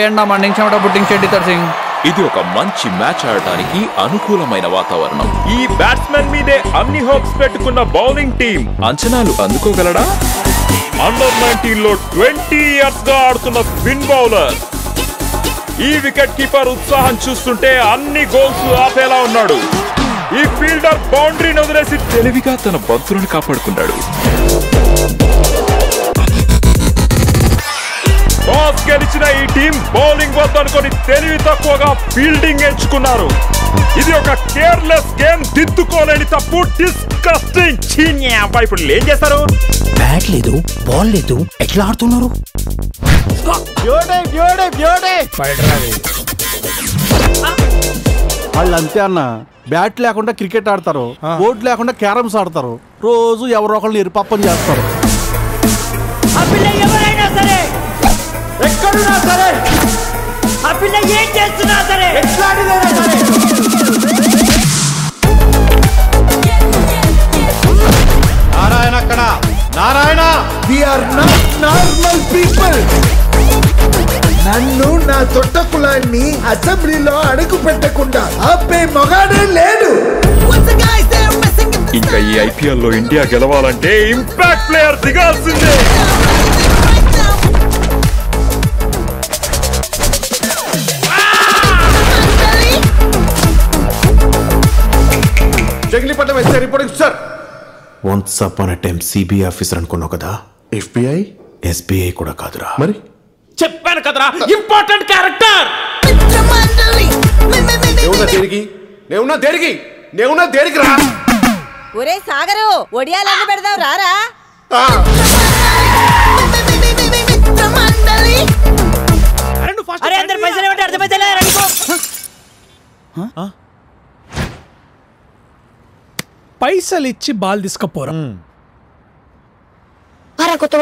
ఎండా మండింగ్ చెమట పుట్టింగ్ చెడ్డి తడిసింగ్. ఇది ఒక మంచి మ్యాచ్ ఆడటానికి అనుకూలమైన వాతావరణం. ఈ బ్యాట్స్మెన్ మీదే అన్ని హోప్స్ పెట్టుకున్న బౌలింగ్ టీం అంచనాలు అందుకోగలడా? అండర్ 19 లో 20 ఇయర్స్ గా ఆడుతున్న స్పిన్ బౌలర్. ఈ వికెట్ కీపర్ ఉత్సాహం చూస్తుంటే అన్ని గోల్స్ ఆపేలా ఉన్నాడు. ఈ ఫీల్డర్ బౌండరీని వదిలేసి తెలివిగా తన బంతులను కాపాడుకున్నాడు. టాస్ గెలిచిన ఈ టీం బౌలింగ్ వద్దనుకొని తెలివి తక్కువగా ఫీల్డింగ్ ఎంచుకున్నారు. ఇది ఒక కేర్లెస్ గేమ్, దిద్దుకోలేని తప్పు. డిస్కస్టింగ్. ఇప్పుడు ఏం చేస్తారు? బ్యాట్ లేదు, బాల్ లేదు, ఎట్లా ఆడుతున్నారు? వాళ్ళు అంతే అన్న. బ్యాట్ లేకుండా క్రికెట్ ఆడతారు, బోర్డు లేకుండా క్యారమ్స్ ఆడతారు, రోజు ఎవరో ఒకళ్ళు ఎరుపప్పం చేస్తారు. ఎక్కడున్నా సరే, ఆ పిల్ల ఏం చేస్తున్నా సరే, ఎట్లాడినా సరే, నారాయణ అక్కడ, Narayana. We are not normal people. నన్ను నా తొట్ట కులాన్ని అసెంబ్లీలో అడుగు పెట్టకుండా ఆపే మొగాడే లేడు. ఇంకా ఈ ఐపీఎల్ లో ఇండియా గెలవాలంటే ఇంపాక్ట్ ప్లేయర్ దిగాల్సిందే. Jagilipatnam SI reporting sir. Once upon a time CBI officer అనుకున్నావు కదా, ఎఫ్బిఐ ఎస్బీఐ కూడా కాదురా. మరి చెప్పాను కదరా, ఇంపార్టెంట్ క్యారెక్టర్. నేనున్నా దేనికి రా. ఒరే సాగరు, ఒడియాలన్నీ పెడదాం రారా. అరే అందరు పైసలు ఏమంటే అర్థమైతే పైసలు ఇచ్చి బాల్ తీసుకపోరా. కొత్త